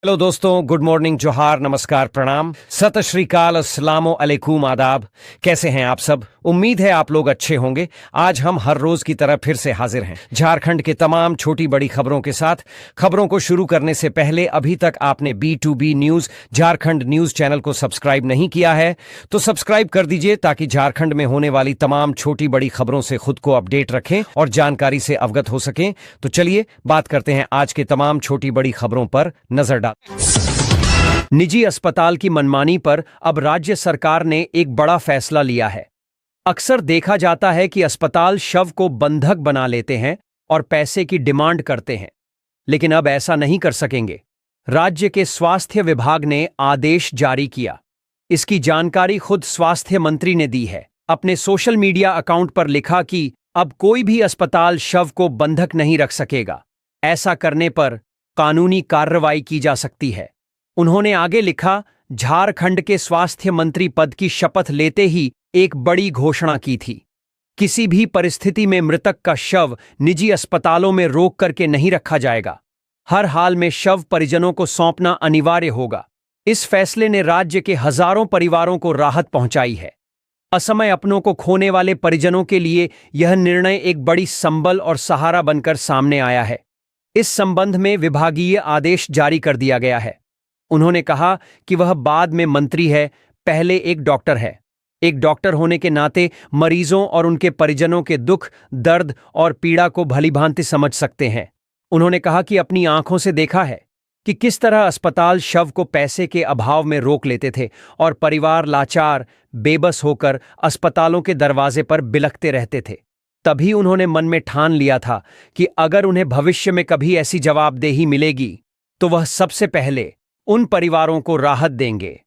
Hello दोस्तों, good morning, जोहार, नमस्कार, प्रणाम, सत श्री अकाल, अस्सलामो अलैकुम, आदाब। कैसे हैं आप सब? उम्मीद है आप लोग अच्छे होंगे। आज हम हर रोज की तरह फिर से हाजिर हैं झारखंड के तमाम छोटी बड़ी खबरों के साथ। खबरों को शुरू करने से पहले अभी तक आपने B2B news Jharkhand news channel को सब्सक्राइब नहीं किया है तो सब्सक्राइब कर दीजिए ताकि झारखंड में होने वाली तमाम छोटी बड़ी खबरों से खुद को अपडेट रखें और जानकारी से अवगत हो सकें। तो चलिए बात करते हैं आज के तमाम छोटी बड़ी खबरों पर नजर डाल। निजी अस्पताल की मनमानी पर अब राज्य सरकार ने एक बड़ा फैसला लिया है। अक्सर देखा जाता है कि अस्पताल शव को बंधक बना लेते हैं और पैसे की डिमांड करते हैं, लेकिन अब ऐसा नहीं कर सकेंगे। राज्य के स्वास्थ्य विभाग ने आदेश जारी किया। इसकी जानकारी खुद स्वास्थ्य मंत्री ने दी है। अपने सोशल मीडिया अकाउंट पर लिखा कि अब कोई भी अस्पताल शव को बंधक नहीं रख सकेगा। ऐसा करने पर कानूनी कार्रवाई की जा सकती है। उन्होंने आगे लिखा, झारखंड के स्वास्थ्य मंत्री पद की शपथ लेते ही एक बड़ी घोषणा की थी। किसी भी परिस्थिति में मृतक का शव निजी अस्पतालों में रोक करके नहीं रखा जाएगा। हर हाल में शव परिजनों को सौंपना अनिवार्य होगा। इस फैसले ने राज्य के हजारों परिवारों को राहत पहुंचाई है। असमय अपनों को खोने वाले परिजनों के लिए यह निर्णय एक बड़ी संबल और सहारा बनकर सामने आया है। इस संबंध में विभागीय आदेश जारी कर दिया गया है। उन्होंने कहा कि वह बाद में मंत्री है, पहले एक डॉक्टर है। एक डॉक्टर होने के नाते मरीजों और उनके परिजनों के दुख, दर्द और पीड़ा को भलीभांति समझ सकते हैं। उन्होंने कहा कि अपनी आंखों से देखा है कि किस तरह अस्पताल शव को पैसे के अभाव में रोक लेते थे और परिवार लाचार, बेबस होकर अस्पतालों के दरवाजे पर बिलखते रहते थे। तभी उन्होंने मन में ठान लिया था कि अगर उन्हें भविष्य में कभी ऐसी जवाबदेही मिलेगी तो वह सबसे पहले उन परिवारों को राहत देंगे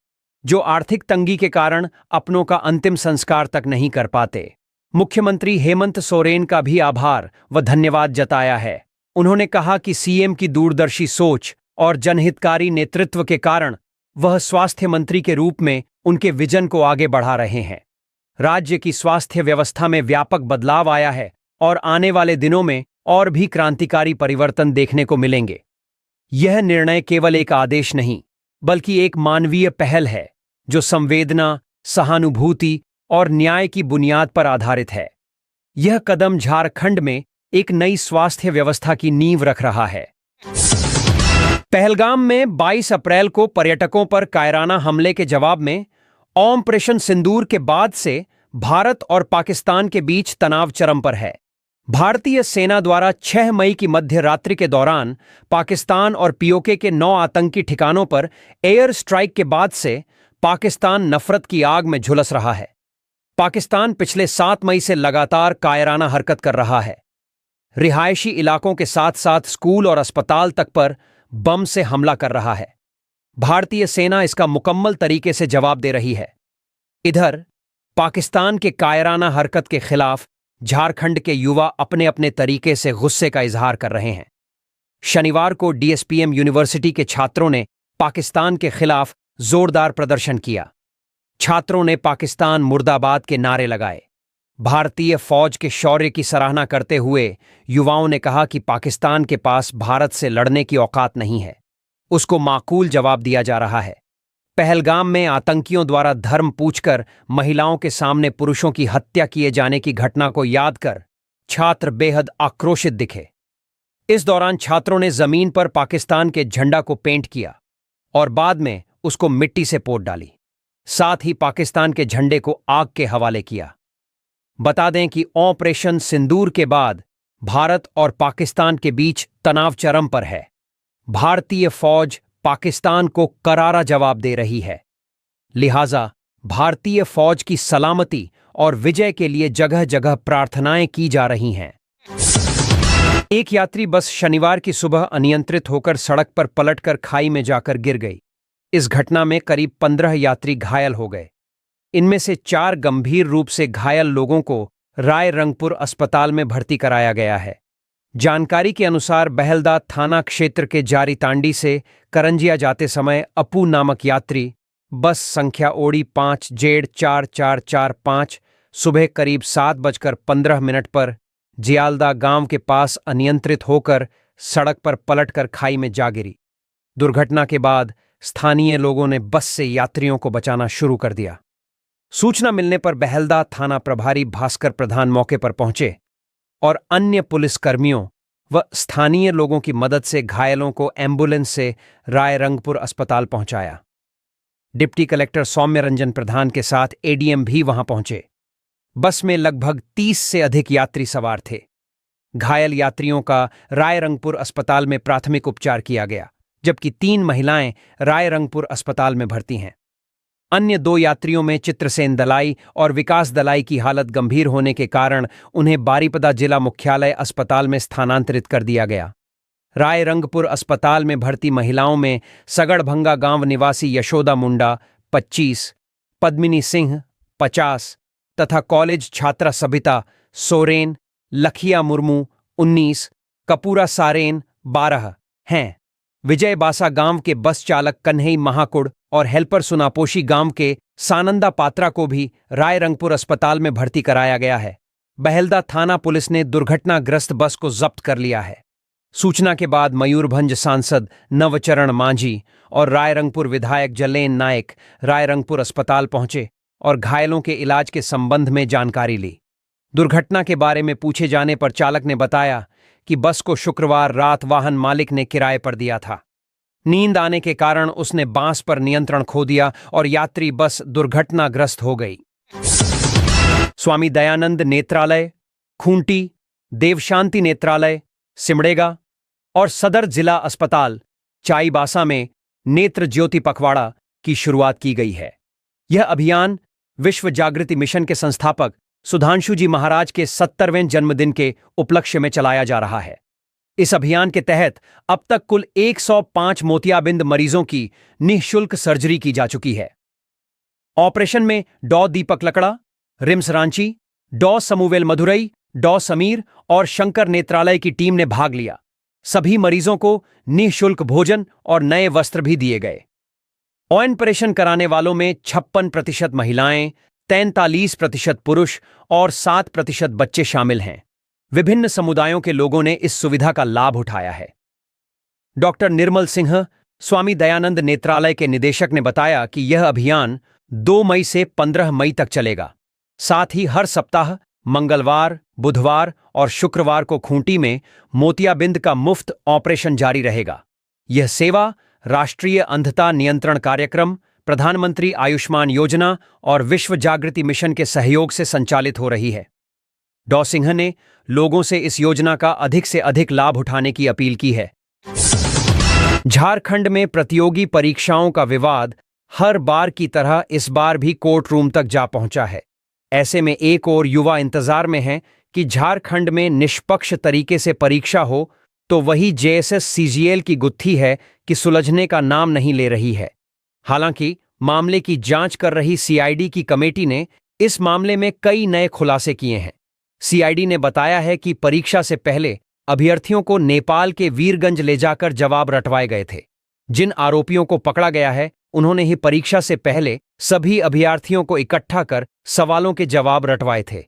जो आर्थिक तंगी के कारण अपनों का अंतिम संस्कार तक नहीं कर पाते। मुख्यमंत्री हेमंत सोरेन का भी आभार व धन्यवाद जताया है। उन्होंने कहा कि सीएम की दूरदर्शी सोच और जनहितकारी नेतृत्व के कारण वह स्वास्थ्य मंत्री के रूप में उनके विजन को आगे बढ़ा रहे हैं। राज्य की स्वास्थ्य व्यवस्था में व्यापक बदलाव आया है और आने वाले दिनों में और भी क्रांतिकारी परिवर्तन देखने को मिलेंगे। यह निर्णय केवल एक आदेश नहीं, बल्कि एक मानवीय पहल है जो संवेदना, सहानुभूति और न्याय की बुनियाद पर आधारित है। यह कदम झारखंड में एक नई स्वास्थ्य व्यवस्था की नींव रख रहा है। पहलगाम में 22 अप्रैल को पर्यटकों पर कायराना हमले के जवाब में ऑपरेशन सिंदूर के बाद से भारत और पाकिस्तान के बीच तनाव चरम पर है। भारतीय सेना द्वारा 6 मई की मध्य रात्रि के दौरान पाकिस्तान और पीओके के 9 आतंकी ठिकानों पर एयर स्ट्राइक के बाद से पाकिस्तान नफरत की आग में झुलस रहा है। पाकिस्तान पिछले 7 मई से लगातार कायराना हरकत कर रहा है। रिहायशी इलाकों के साथ साथ स्कूल और अस्पताल तक पर बम से हमला कर रहा है। भारतीय सेना इसका मुकम्मल तरीके से जवाब दे रही है। इधर पाकिस्तान के कायराना हरकत के खिलाफ झारखंड के युवा अपने अपने तरीके से गुस्से का इजहार कर रहे हैं। शनिवार को DSPM यूनिवर्सिटी के छात्रों ने पाकिस्तान के खिलाफ जोरदार प्रदर्शन किया। छात्रों ने पाकिस्तान मुर्दाबाद के नारे लगाए। भारतीय फौज के शौर्य की सराहना करते हुए युवाओं ने कहा कि पाकिस्तान के पास भारत से लड़ने की औकात नहीं है, उसको माकूल जवाब दिया जा रहा है। पहलगाम में आतंकियों द्वारा धर्म पूछकर महिलाओं के सामने पुरुषों की हत्या किए जाने की घटना को याद कर छात्र बेहद आक्रोशित दिखे। इस दौरान छात्रों ने जमीन पर पाकिस्तान के झंडा को पेंट किया और बाद में उसको मिट्टी से पोत डाली। साथ ही पाकिस्तान के झंडे को आग के हवाले किया। बता दें कि ऑपरेशन सिंदूर के बाद भारत और पाकिस्तान के बीच तनाव चरम पर है। भारतीय फौज पाकिस्तान को करारा जवाब दे रही है। लिहाजा भारतीय फौज की सलामती और विजय के लिए जगह जगह प्रार्थनाएं की जा रही हैं। एक यात्री बस शनिवार की सुबह अनियंत्रित होकर सड़क पर पलटकर खाई में जाकर गिर गई। इस घटना में करीब 15 यात्री घायल हो गए। इनमें से 4 गंभीर रूप से घायल लोगों को रायरंगपुर अस्पताल में भर्ती कराया गया है। जानकारी के अनुसार बहलदा थाना क्षेत्र के जारीतांडी से करंजिया जाते समय अपू नामक यात्री बस संख्या ओडी 5Z4445 सुबह करीब 7:15 पर जियालदा गांव के पास अनियंत्रित होकर सड़क पर पलटकर खाई में जा गिरी। दुर्घटना के बाद स्थानीय लोगों ने बस से यात्रियों को बचाना शुरू कर दिया। सूचना मिलने पर बहलदा थाना प्रभारी भास्कर प्रधान मौके पर पहुंचे और अन्य पुलिसकर्मियों व स्थानीय लोगों की मदद से घायलों को एम्बुलेंस से रायरंगपुर अस्पताल पहुंचाया। डिप्टी कलेक्टर सौम्य रंजन प्रधान के साथ एडीएम भी वहां पहुंचे। बस में लगभग 30 से अधिक यात्री सवार थे। घायल यात्रियों का रायरंगपुर अस्पताल में प्राथमिक उपचार किया गया, जबकि 3 महिलाएं रायरंगपुर अस्पताल में भर्ती हैं। अन्य 2 यात्रियों में चित्रसेन दलाई और विकास दलाई की हालत गंभीर होने के कारण उन्हें बारीपदा जिला मुख्यालय अस्पताल में स्थानांतरित कर दिया गया। रायरंगपुर अस्पताल में भर्ती महिलाओं में सगड़भंगा गांव निवासी यशोदा मुंडा 25, पद्मिनी सिंह 50 तथा कॉलेज छात्रा सबिता सोरेन, लखिया मुर्मू 19, कपूरा सारेन 12 हैं। विजय बासा गांव के बस चालक कन्हई महाकुड़ और हेल्पर सुनापोशी गांव के सानंदा पात्रा को भी रायरंगपुर अस्पताल में भर्ती कराया गया है। बहलदा थाना पुलिस ने दुर्घटनाग्रस्त बस को जब्त कर लिया है। सूचना के बाद मयूरभंज सांसद नवचरण मांझी और रायरंगपुर विधायक जलेन नायक रायरंगपुर अस्पताल पहुंचे और घायलों के इलाज के संबंध में जानकारी ली। दुर्घटना के बारे में पूछे जाने पर चालक ने बताया कि बस को शुक्रवार रात वाहन मालिक ने किराए पर दिया था। नींद आने के कारण उसने बांस पर नियंत्रण खो दिया और यात्री बस दुर्घटनाग्रस्त हो गई। स्वामी दयानंद नेत्रालय, खूंटी, देवशांति नेत्रालय, सिमडेगा और सदर जिला अस्पताल चाईबासा में नेत्र ज्योति पखवाड़ा की शुरुआत की गई है। यह अभियान विश्व जागृति मिशन के संस्थापक सुधांशु जी महाराज के 70वें जन्मदिन के उपलक्ष्य में चलाया जा रहा है। इस अभियान के तहत अब तक कुल 105 मोतियाबिंद मरीजों की निःशुल्क सर्जरी की जा चुकी है। ऑपरेशन में डॉ दीपक लकड़ा, रिम्स रांची, डॉ समूवेल मधुरई, डॉ समीर और शंकर नेत्रालय की टीम ने भाग लिया। सभी मरीजों को निःशुल्क भोजन और नए वस्त्र भी दिए गए। ऑपरेशन कराने वालों में 56% महिलाएं, 43% पुरुष और 7% बच्चे शामिल हैं। विभिन्न समुदायों के लोगों ने इस सुविधा का लाभ उठाया है। डॉक्टर निर्मल सिंह, स्वामी दयानंद नेत्रालय के निदेशक ने बताया कि यह अभियान 2 मई से 15 मई तक चलेगा। साथ ही हर सप्ताह मंगलवार, बुधवार और शुक्रवार को खूंटी में मोतियाबिंद का मुफ्त ऑपरेशन जारी रहेगा। यह सेवा राष्ट्रीय अंधता नियंत्रण कार्यक्रम, प्रधानमंत्री आयुष्मान योजना और विश्व जागृति मिशन के सहयोग से संचालित हो रही है। डॉ सिंह ने लोगों से इस योजना का अधिक से अधिक लाभ उठाने की अपील की है। झारखंड में प्रतियोगी परीक्षाओं का विवाद हर बार की तरह इस बार भी कोर्ट रूम तक जा पहुंचा है। ऐसे में एक और युवा इंतजार में हैं कि झारखंड में निष्पक्ष तरीके से परीक्षा हो, तो वही जेएसएस सीजीएल की गुत्थी है कि सुलझने का नाम नहीं ले रही है। हालांकि मामले की जांच कर रही सीआईडी की कमेटी ने इस मामले में कई नए खुलासे किए हैं। सीआईडी ने बताया है कि परीक्षा से पहले अभ्यर्थियों को नेपाल के वीरगंज ले जाकर जवाब रटवाए गए थे। जिन आरोपियों को पकड़ा गया है, उन्होंने ही परीक्षा से पहले सभी अभ्यर्थियों को इकट्ठा कर सवालों के जवाब रटवाए थे।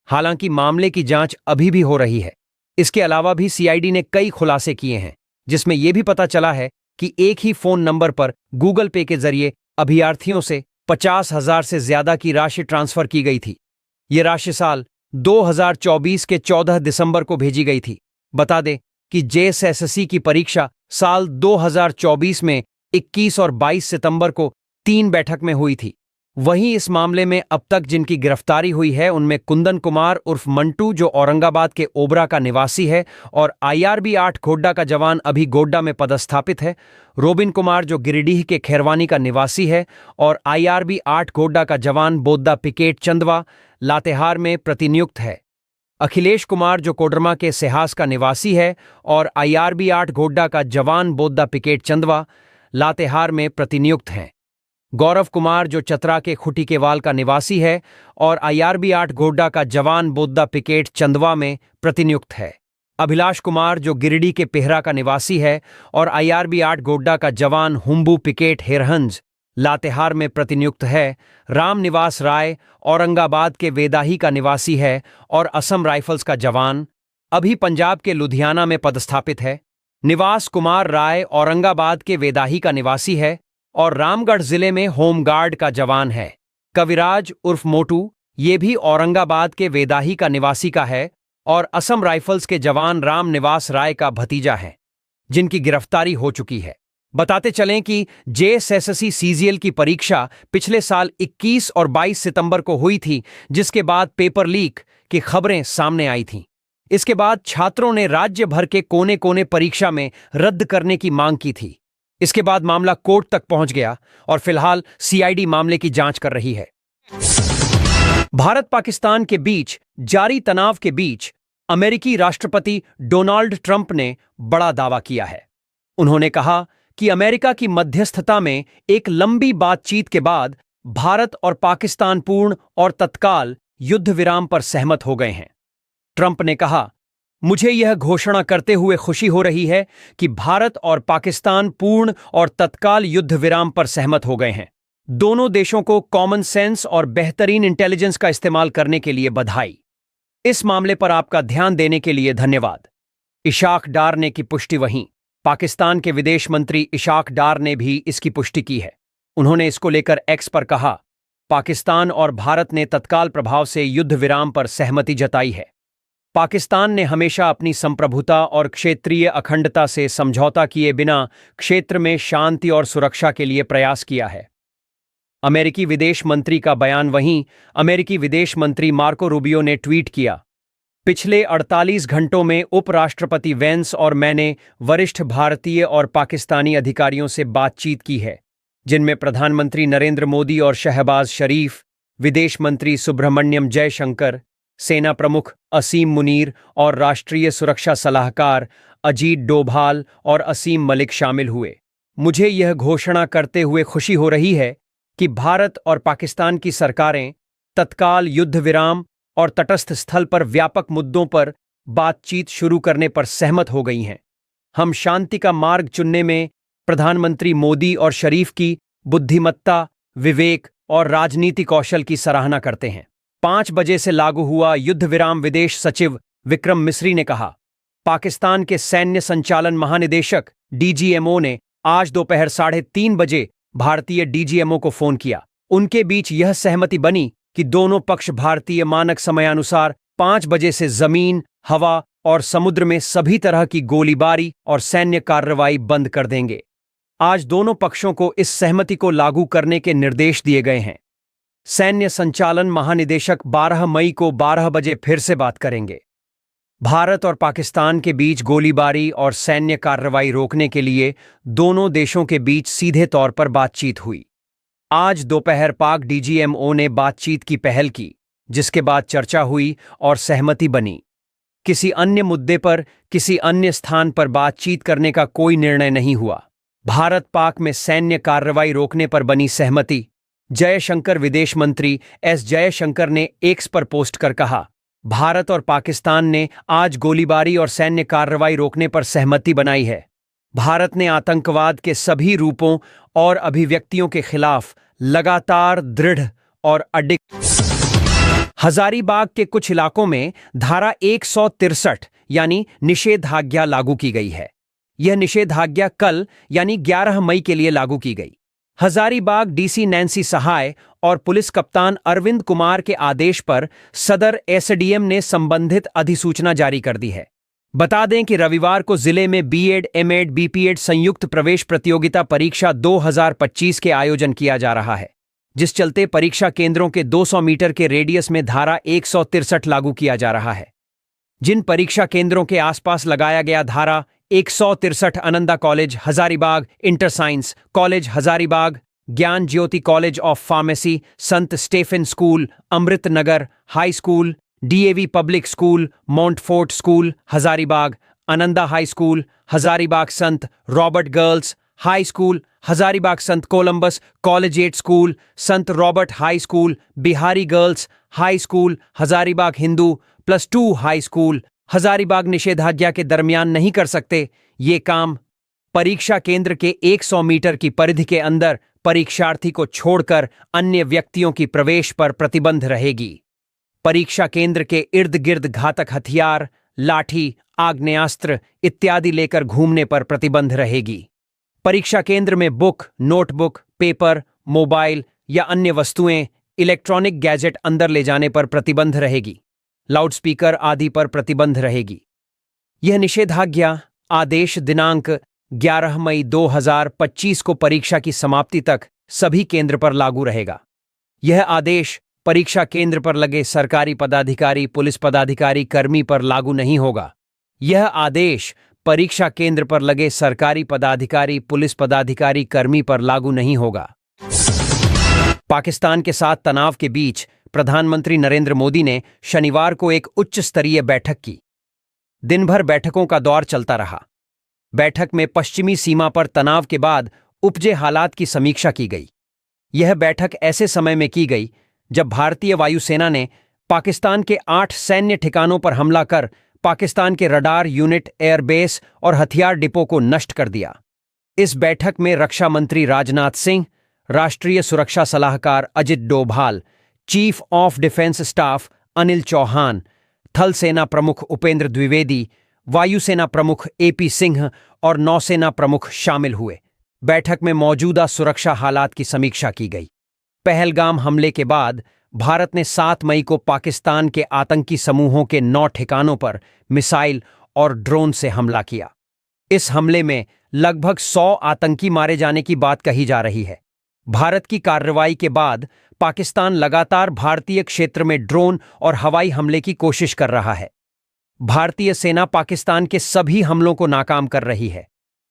हालांकि मामले की जांच अभी भी हो रही है। इसके अलावा भी सीआईडी ने कई खुलासे किए हैं, जिसमें यह भी पता चला है कि एक ही फोन नंबर पर गूगल पे के जरिए अभ्यर्थियों से 50,000 से ज्यादा की राशि ट्रांसफर की गई थी। ये राशि साल 2024 के 14 दिसंबर को भेजी गई थी। बता दें कि जेएसएससी की परीक्षा साल 2024 में 21 और 22 सितंबर को 3 बैठक में हुई थी। वहीं इस मामले में अब तक जिनकी गिरफ्तारी हुई है, उनमें कुंदन कुमार उर्फ मंटू, जो औरंगाबाद के ओबरा का निवासी है और आईआरबी 8 गोड्डा का जवान अभी गोड्डा में पदस्थापित है, रोबिन कुमार जो गिरिडीह के खैरवानी का निवासी है और आईआरबी 8 गोड्डा का जवान बोद्दा पिकेट चंदवा लातेहार में प्रतिनियुक्त है, अखिलेश कुमार जो कोडरमा के सेहास का निवासी है और आईआरबी 8 गोड्डा का जवान बोद्दा पिकेट चंदवा लातेहार में प्रतिनियुक्त हैं, गौरव कुमार जो चतरा के खुटीकेवाल का निवासी है और आईआरबी 8 गोड्डा का जवान बोद्दा पिकेट चंदवा में प्रतिनियुक्त है, अभिलाष कुमार जो गिरिडीह के पेहरा का निवासी है और आईआरबी 8 गोड्डा का जवान हुम्बू पिकेट हेरहंज लातेहार में प्रतिनियुक्त है, राम निवास राय औरंगाबाद के वेदाही का निवासी है और असम राइफल्स का जवान अभी पंजाब के लुधियाना में पदस्थापित है, निवास कुमार राय औरंगाबाद के वेदाही का निवासी है और रामगढ़ जिले में होमगार्ड का जवान है। कविराज उर्फ मोटू ये भी औरंगाबाद के वेदाही का निवासी का है और असम राइफल्स के जवान राम निवास राय का भतीजा है, जिनकी गिरफ्तारी हो चुकी है। बताते चलें कि जेएसएससी सीजीएल की परीक्षा पिछले साल 21 और 22 सितंबर को हुई थी, जिसके बाद पेपर लीक की खबरें सामने आई थीं। इसके बाद छात्रों ने राज्य भर के कोने कोने परीक्षा में रद्द करने की मांग की थी। इसके बाद मामला कोर्ट तक पहुंच गया और फिलहाल सीआईडी मामले की जांच कर रही है। भारत पाकिस्तान के बीच जारी तनाव के बीच अमेरिकी राष्ट्रपति डोनाल्ड ट्रंप ने बड़ा दावा किया है। उन्होंने कहा कि अमेरिका की मध्यस्थता में एक लंबी बातचीत के बाद भारत और पाकिस्तान पूर्ण और तत्काल युद्ध विराम पर सहमत हो गए हैं। ट्रंप ने कहा, मुझे यह घोषणा करते हुए खुशी हो रही है कि भारत और पाकिस्तान पूर्ण और तत्काल युद्ध विराम पर सहमत हो गए हैं। दोनों देशों को कॉमन सेंस और बेहतरीन इंटेलिजेंस का इस्तेमाल करने के लिए बधाई। इस मामले पर आपका ध्यान देने के लिए धन्यवाद। इशाक डार ने की पुष्टि। वहीं पाकिस्तान के विदेश मंत्री इशाक डार ने भी इसकी पुष्टि की है। उन्होंने इसको लेकर एक्स पर कहा, पाकिस्तान और भारत ने तत्काल प्रभाव से युद्ध विराम पर सहमति जताई है। पाकिस्तान ने हमेशा अपनी संप्रभुता और क्षेत्रीय अखंडता से समझौता किए बिना क्षेत्र में शांति और सुरक्षा के लिए प्रयास किया है। अमेरिकी विदेश मंत्री का बयान। वहीं अमेरिकी विदेश मंत्री मार्को रूबियो ने ट्वीट किया, पिछले 48 घंटों में उपराष्ट्रपति वेंस और मैंने वरिष्ठ भारतीय और पाकिस्तानी अधिकारियों से बातचीत की है, जिनमें प्रधानमंत्री नरेंद्र मोदी और शहबाज शरीफ, विदेश मंत्री सुब्रमण्यम जयशंकर, सेना प्रमुख असीम मुनीर और राष्ट्रीय सुरक्षा सलाहकार अजीत डोभाल और असीम मलिक शामिल हुए। मुझे यह घोषणा करते हुए खुशी हो रही है कि भारत और पाकिस्तान की सरकारें तत्काल युद्ध विराम और तटस्थ स्थल पर व्यापक मुद्दों पर बातचीत शुरू करने पर सहमत हो गई हैं। हम शांति का मार्ग चुनने में प्रधानमंत्री मोदी और शरीफ की बुद्धिमत्ता, विवेक और राजनीति कौशल की सराहना करते हैं। 5 बजे से लागू हुआ युद्ध विराम। विदेश सचिव विक्रम मिस्री ने कहा, पाकिस्तान के सैन्य संचालन महानिदेशक डीजीएमओ ने आज दोपहर 3:30 बजे भारतीय डीजीएमओ को फोन किया। उनके बीच यह सहमति बनी कि दोनों पक्ष भारतीय मानक समयानुसार 5 बजे से जमीन, हवा और समुद्र में सभी तरह की गोलीबारी और सैन्य कार्रवाई बंद कर देंगे। आज दोनों पक्षों को इस सहमति को लागू करने के निर्देश दिए गए हैं। सैन्य संचालन महानिदेशक 12 मई को 12 बजे फिर से बात करेंगे। भारत और पाकिस्तान के बीच गोलीबारी और सैन्य कार्रवाई रोकने के लिए दोनों देशों के बीच सीधे तौर पर बातचीत हुई। आज दोपहर पाक डीजीएमओ ने बातचीत की पहल की, जिसके बाद चर्चा हुई और सहमति बनी। किसी अन्य मुद्दे पर किसी अन्य स्थान पर बातचीत करने का कोई निर्णय नहीं हुआ। भारत पाक में सैन्य कार्रवाई रोकने पर बनी सहमति। जयशंकर विदेश मंत्री एस जयशंकर ने एक्स पर पोस्ट कर कहा, भारत और पाकिस्तान ने आज गोलीबारी और सैन्य कार्रवाई रोकने पर सहमति बनाई है। भारत ने आतंकवाद के सभी रूपों और अभिव्यक्तियों के खिलाफ लगातार दृढ़ और अडिग। हजारीबाग के कुछ इलाकों में धारा 163 यानी निषेधाज्ञा लागू की गई है। यह निषेधाज्ञा कल यानी 11 मई के लिए लागू की गई। हजारीबाग डीसी नैन्सी सहाय और पुलिस कप्तान अरविंद कुमार के आदेश पर सदर एसडीएम ने संबंधित अधिसूचना जारी कर दी है। बता दें कि रविवार को जिले में बीएड, एमएड, बीपीएड संयुक्त प्रवेश प्रतियोगिता परीक्षा 2025 के आयोजन किया जा रहा है, जिस चलते परीक्षा केंद्रों के 200 मीटर के रेडियस में धारा 163 लागू किया जा रहा है। जिन परीक्षा केंद्रों के आसपास लगाया गया धारा 163 Ananda college Hazaribagh, inter science college Hazaribagh, Gyan Jyoti college of pharmacy, Sant Stephen school, Amrit Nagar high school, DAV public school, Mountfort school Hazaribagh, Ananda high school Hazaribagh, Sant Robert girls high school Hazaribagh, Sant Columbus collegiate school, Sant Robert high school, Bihari girls high school Hazaribagh, Hindu +2 high school Hazaribagh निषेधाज्ञा के दरमियान नहीं कर सकते। ये काम परीक्षा केंद्र के 100 मीटर की परिधि के अंदर परीक्षार्थी को छोड़कर अन्य व्यक्तियों की प्रवेश पर प्रतिबंध रहेगी। परीक्षा केंद्र के इर्द गिर्द घातक हथियार, लाठी आग्नेयास्त्र इत्यादि लेकर घूमने पर प्रतिबंध रहेगी। परीक्षा केंद्र में बुक, नोटबुक, पेपर, मोबाइल या अन्य वस्तुएं, इलेक्ट्रॉनिक गैजेट अंदर ले जाने पर प्रतिबंध रहेगी। लाउडस्पीकर आदि पर प्रतिबंध रहेगी। यह निषेधाज्ञा आदेश दिनांक 11 मई 2025 को परीक्षा की समाप्ति तक सभी केंद्र पर लागू रहेगा। यह आदेश परीक्षा केंद्र पर लगे सरकारी पदाधिकारी, पुलिस पदाधिकारी, कर्मी पर लागू नहीं होगा। यह आदेश परीक्षा केंद्र पर लगे सरकारी पदाधिकारी, पुलिस पदाधिकारी, कर्मी पर लागू नहीं होगा। पाकिस्तान के साथ तनाव के बीच प्रधानमंत्री नरेंद्र मोदी ने शनिवार को एक उच्च स्तरीय बैठक की। दिन भर बैठकों का दौर चलता रहा। बैठक में पश्चिमी सीमा पर तनाव के बाद उपजे हालात की समीक्षा की गई। यह बैठक ऐसे समय में की गई जब भारतीय वायुसेना ने पाकिस्तान के 8 सैन्य ठिकानों पर हमला कर पाकिस्तान के रडार यूनिट, एयरबेस और हथियार डिपो को नष्ट कर दिया। इस बैठक में रक्षा मंत्री राजनाथ सिंह, राष्ट्रीय सुरक्षा सलाहकार Ajit Doval, chief of defence staff Anil Chauhan, थल सेना प्रमुख उपेंद्र द्विवेदी, वायुसेना प्रमुख एपी सिंह और नौसेना प्रमुख शामिल हुए। बैठक में मौजूदा सुरक्षा हालात की समीक्षा की गई। पहलगाम हमले के बाद भारत ने 7 मई को पाकिस्तान के आतंकी समूहों के 9 ठिकानों पर मिसाइल और ड्रोन से हमला किया। इस हमले में लगभग 100 आतंकी मारे जाने की बात कही जा रही है। भारत की कार्रवाई के बाद पाकिस्तान लगातार भारतीय क्षेत्र में ड्रोन और हवाई हमले की कोशिश कर रहा है। भारतीय सेना पाकिस्तान के सभी हमलों को नाकाम कर रही है।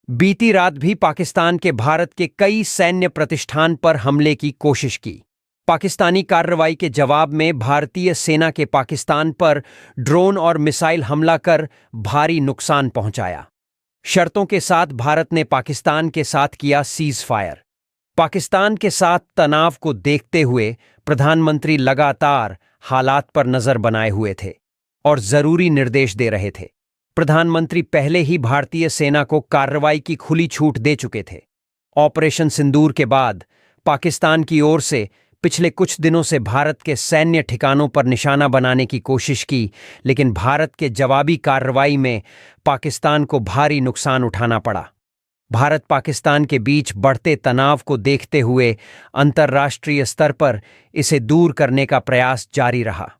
बीती रात भी पाकिस्तान के भारत के कई सैन्य प्रतिष्ठान पर हमले की कोशिश की। पाकिस्तानी कार्रवाई के जवाब में भारतीय सेना के पाकिस्तान पर ड्रोन और मिसाइल हमला कर भारी नुकसान पहुंचाया। शर्तों के साथ भारत ने पाकिस्तान के साथ किया सीज फायर। पाकिस्तान के साथ तनाव को देखते हुए प्रधानमंत्री लगातार हालात पर नजर बनाए हुए थे और जरूरी निर्देश दे रहे थे। प्रधानमंत्री पहले ही भारतीय सेना को कार्रवाई की खुली छूट दे चुके थे। ऑपरेशन सिंदूर के बाद पाकिस्तान की ओर से पिछले कुछ दिनों से भारत के सैन्य ठिकानों पर निशाना बनाने की कोशिश की, लेकिन भारत के जवाबी कार्रवाई में पाकिस्तान को भारी नुकसान उठाना पड़ा। भारत पाकिस्तान के बीच बढ़ते तनाव को देखते हुए अंतर्राष्ट्रीय स्तर पर इसे दूर करने का प्रयास जारी रहा।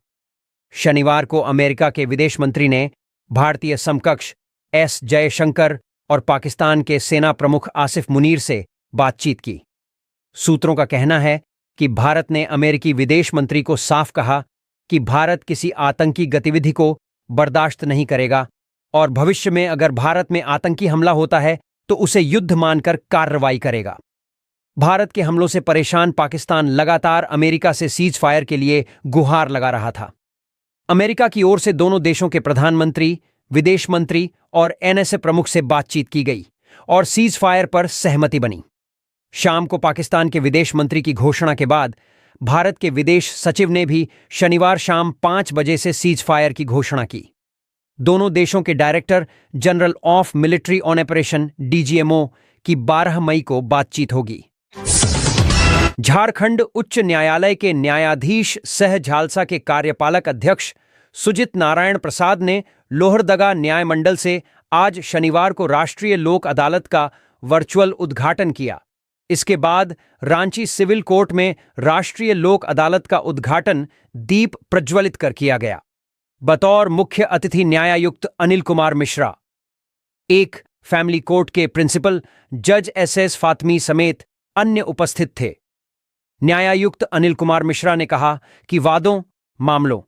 शनिवार को अमेरिका के विदेश मंत्री ने भारतीय समकक्ष एस जयशंकर और पाकिस्तान के सेना प्रमुख आसिफ मुनीर से बातचीत की। सूत्रों का कहना है कि भारत ने अमेरिकी विदेश मंत्री को साफ कहा कि भारत किसी आतंकी गतिविधि को बर्दाश्त नहीं करेगा और भविष्य में अगर भारत में आतंकी हमला होता है तो उसे युद्ध मानकर कार्रवाई करेगा। भारत के हमलों से परेशान पाकिस्तान लगातार अमेरिका से सीज फायर के लिए गुहार लगा रहा था। अमेरिका की ओर से दोनों देशों के प्रधानमंत्री, विदेश मंत्री और एनएसए प्रमुख से बातचीत की गई और सीज फायर पर सहमति बनी। शाम को पाकिस्तान के विदेश मंत्री की घोषणा के बाद भारत के विदेश सचिव ने भी शनिवार शाम 5 बजे से सीज फायर की घोषणा की। दोनों देशों के director general of military on operation DGMO की 12 मई को बातचीत होगी। झारखंड उच्च न्यायालय के न्यायाधीश सह झालसा के कार्यपालक अध्यक्ष सुजित नारायण प्रसाद ने लोहरदगा न्याय मंडल से आज शनिवार को राष्ट्रीय लोक अदालत का वर्चुअल उद्घाटन किया। इसके बाद रांची सिविल कोर्ट में राष्ट्रीय लोक अदालत का उद्घाटन दीप प्रज्वलित कर किया गया। बतौर मुख्य अतिथि न्यायायुक्त अनिल कुमार मिश्रा, एक फैमिली कोर्ट के प्रिंसिपल जज एसएस फातमी समेत अन्य उपस्थित थे। न्यायायुक्त अनिल कुमार मिश्रा ने कहा कि वादों, मामलों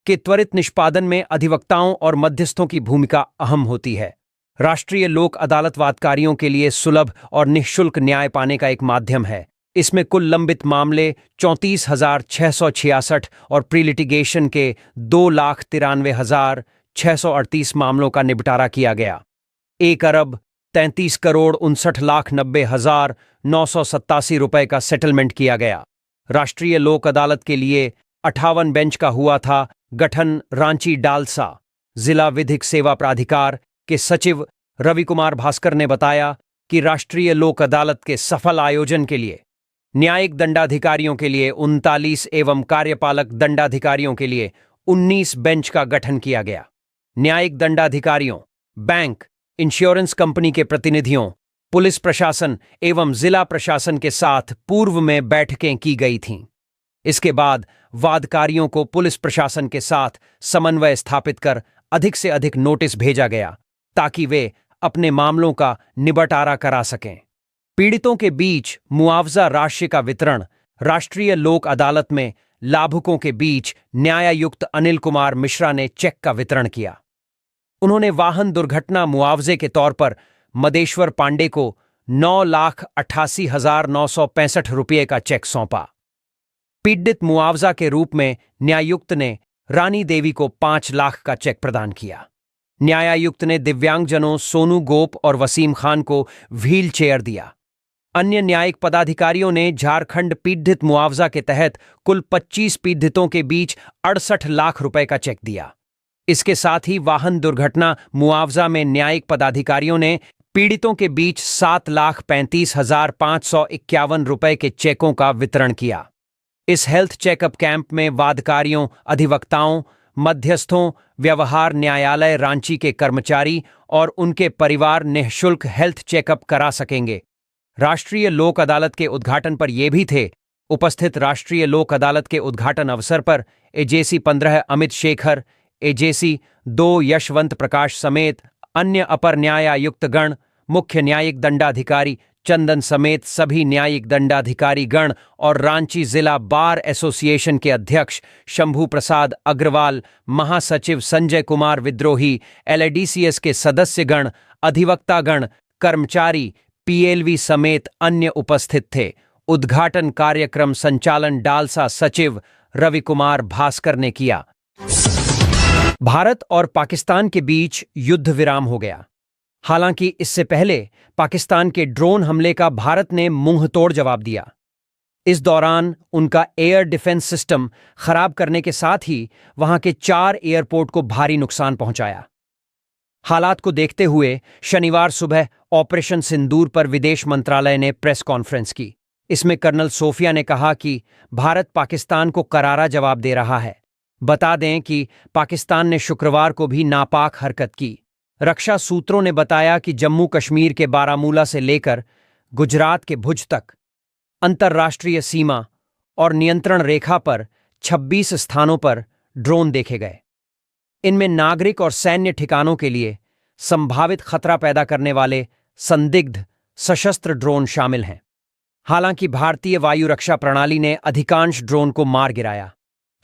के त्वरित निष्पादन में अधिवक्ताओं और मध्यस्थों की भूमिका अहम होती है। राष्ट्रीय लोक अदालत वादकारियों के लिए सुलभ और निःशुल्क न्याय पाने का एक माध्यम है। इसमें कुल लंबित मामले 34,666 और प्री लिटिगेशन के 2,93,638 मामलों का निपटारा किया गया। 1,33,69,90,987 रुपए का सेटलमेंट किया गया। राष्ट्रीय लोक अदालत के लिए 58 बेंच का हुआ था गठन। रांची डालसा जिला विधिक सेवा प्राधिकार के सचिव रवि कुमार भास्कर ने बताया कि राष्ट्रीय लोक अदालत के सफल आयोजन के लिए न्यायिक दंडाधिकारियों के लिए 39 एवं कार्यपालक दंडाधिकारियों के लिए 19 बेंच का गठन किया गया। न्यायिक दंडाधिकारियों, बैंक, इंश्योरेंस कंपनी के प्रतिनिधियों, पुलिस प्रशासन एवं जिला प्रशासन के साथ पूर्व में बैठकें की गई थीं। इसके बाद वादकारियों को पुलिस प्रशासन के साथ समन्वय स्थापित कर अधिक से अधिक नोटिस भेजा गया ताकि वे अपने मामलों का निबटारा करा सकें। पीड़ितों के बीच मुआवजा राशि का वितरण राष्ट्रीय लोक अदालत में लाभुकों के बीच न्यायायुक्त अनिल कुमार मिश्रा ने चेक का वितरण किया। उन्होंने वाहन दुर्घटना मुआवजे के तौर पर मदेश्वर पांडे को 9,88,965 रुपये का चेक सौंपा। पीड़ित मुआवजा के रूप में न्यायायुक्त ने रानी देवी को 5 लाख का चेक प्रदान किया। न्यायायुक्त ने दिव्यांगजनों सोनू गोप और वसीम खान को व्हील चेयर दिया। अन्य न्यायिक पदाधिकारियों ने झारखंड पीड़ित मुआवजा के तहत कुल 25 पीड़ितों के बीच 68 लाख रुपए का चेक दिया। इसके साथ ही वाहन दुर्घटना मुआवजा में न्यायिक पदाधिकारियों ने पीड़ितों के बीच 7,35,551 रुपए के चेकों का वितरण किया। इस हेल्थ चेकअप कैंप में वादकारियों, अधिवक्ताओं, मध्यस्थों, व्यवहार न्यायालय रांची के कर्मचारी और उनके परिवार निःशुल्क हेल्थ चेकअप करा सकेंगे। राष्ट्रीय लोक अदालत के उद्घाटन पर ये भी थे उपस्थित। राष्ट्रीय लोक अदालत के उद्घाटन अवसर पर एजेसी 15 अमित शेखर, एजेसी 2 यशवंत प्रकाश समेत अन्य अपर न्यायायुक्तगण, मुख्य न्यायिक दंडाधिकारी चंदन समेत सभी न्यायिक दंडाधिकारी गण और रांची जिला बार एसोसिएशन के अध्यक्ष शंभू प्रसाद अग्रवाल, महासचिव संजय कुमार विद्रोही, एलएडीसीएस के सदस्यगण, अधिवक्तागण, कर्मचारी, पीएलवी समेत अन्य उपस्थित थे। उद्घाटन कार्यक्रम संचालन डालसा सचिव रवि कुमार भास्कर ने किया। भारत और पाकिस्तान के बीच युद्ध विराम हो गया। हालांकि इससे पहले पाकिस्तान के ड्रोन हमले का भारत ने मुंहतोड़ जवाब दिया। इस दौरान उनका एयर डिफेंस सिस्टम खराब करने के साथ ही वहां के 4 एयरपोर्ट को भारी नुकसान पहुंचाया। हालात को देखते हुए शनिवार सुबह ऑपरेशन सिंदूर पर विदेश मंत्रालय ने प्रेस कॉन्फ्रेंस की। इसमें कर्नल सोफिया ने कहा कि भारत पाकिस्तान को करारा जवाब दे रहा है। बता दें कि पाकिस्तान ने शुक्रवार को भी नापाक हरकत की। रक्षा सूत्रों ने बताया कि जम्मू कश्मीर के बारामूला से लेकर गुजरात के भुज तक अंतर्राष्ट्रीय सीमा और नियंत्रण रेखा पर 26 स्थानों पर ड्रोन देखे गए। इनमें नागरिक और सैन्य ठिकानों के लिए संभावित खतरा पैदा करने वाले संदिग्ध सशस्त्र ड्रोन शामिल हैं। हालांकि भारतीय वायु रक्षा प्रणाली ने अधिकांश ड्रोन को मार गिराया।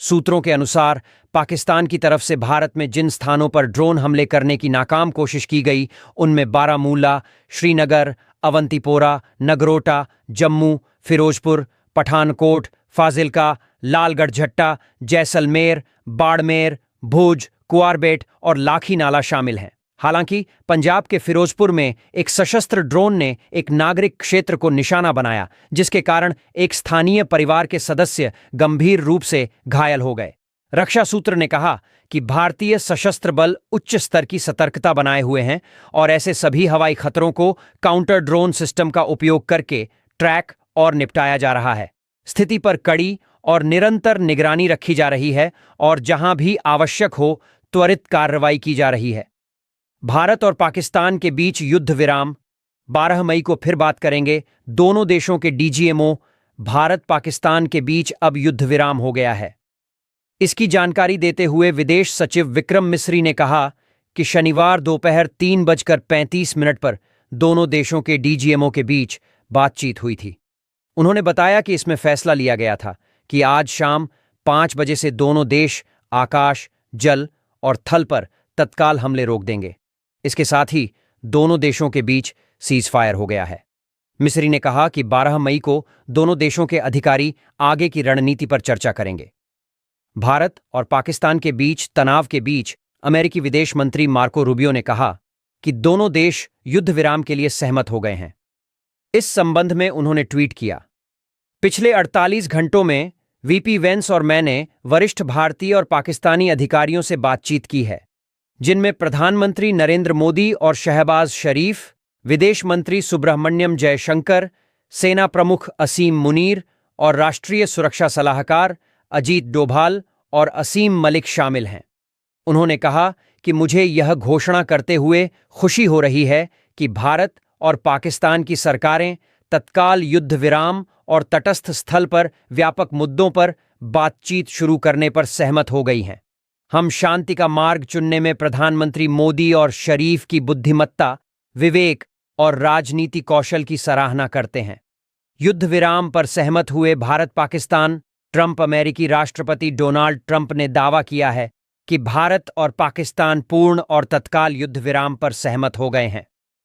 सूत्रों के अनुसार पाकिस्तान की तरफ से भारत में जिन स्थानों पर ड्रोन हमले करने की नाकाम कोशिश की गई उनमें बारामूला, श्रीनगर, अवंतीपोरा, नगरोटा, जम्मू, फिरोजपुर, पठानकोट, फाजिल्का, लालगढ़ झट्टा, जैसलमेर, बाड़मेर, भुज, कुआरबेट और लाखी नाला शामिल हैं। हालांकि पंजाब के फिरोजपुर में एक सशस्त्र ड्रोन ने एक नागरिक क्षेत्र को निशाना बनाया, जिसके कारण एक स्थानीय परिवार के सदस्य गंभीर रूप से घायल हो गए। रक्षा सूत्र ने कहा कि भारतीय सशस्त्र बल उच्च स्तर की सतर्कता बनाए हुए हैं और ऐसे सभी हवाई खतरों को काउंटर ड्रोन सिस्टम का उपयोग करके ट्रैक और निपटाया जा रहा है। स्थिति पर कड़ी और निरंतर निगरानी रखी जा रही है और जहां भी आवश्यक हो त्वरित कार्रवाई की जा रही है। भारत और पाकिस्तान के बीच युद्ध विराम 12 मई को फिर बात करेंगे। दोनों देशों के डीजीएमओ भारत पाकिस्तान के बीच अब युद्ध विराम हो गया है। इसकी जानकारी देते हुए विदेश सचिव विक्रम मिस्री ने कहा कि शनिवार दोपहर 3:35 पर दोनों देशों के डीजीएमओ के बीच बातचीत हुई थी। उन्होंने बताया कि इसमें फैसला लिया गया था कि आज शाम 5 बजे से दोनों देश आकाश, जल और थल पर तत्काल हमले रोक देंगे। इसके साथ ही दोनों देशों के बीच सीज फायर हो गया है। मिस्री ने कहा कि 12 मई को दोनों देशों के अधिकारी आगे की रणनीति पर चर्चा करेंगे। भारत और पाकिस्तान के बीच तनाव के बीच अमेरिकी विदेश मंत्री मार्को रूबियो ने कहा कि दोनों देश युद्ध विराम के लिए सहमत हो गए हैं। इस संबंध में उन्होंने ट्वीट किया, पिछले 48 घंटों में वीपी वेंस और मैंने वरिष्ठ भारतीय और पाकिस्तानी अधिकारियों से बातचीत की है, जिनमें प्रधानमंत्री नरेंद्र मोदी और शहबाज शरीफ, विदेश मंत्री सुब्रह्मण्यम जयशंकर, सेना प्रमुख असीम मुनीर और राष्ट्रीय सुरक्षा सलाहकार अजीत डोभाल और असीम मलिक शामिल हैं। उन्होंने कहा कि मुझे यह घोषणा करते हुए खुशी हो रही है कि भारत और पाकिस्तान की सरकारें तत्काल युद्ध विराम और तटस्थ स्थल पर व्यापक मुद्दों पर बातचीत शुरू करने पर सहमत हो गई हैं। हम शांति का मार्ग चुनने में प्रधानमंत्री मोदी और शरीफ की बुद्धिमत्ता, विवेक और राजनीति कौशल की सराहना करते हैं। युद्ध विराम पर सहमत हुए भारत पाकिस्तान ट्रंप अमेरिकी राष्ट्रपति डोनाल्ड ट्रंप ने दावा किया है कि भारत और पाकिस्तान पूर्ण और तत्काल युद्ध विराम पर सहमत हो गए हैं।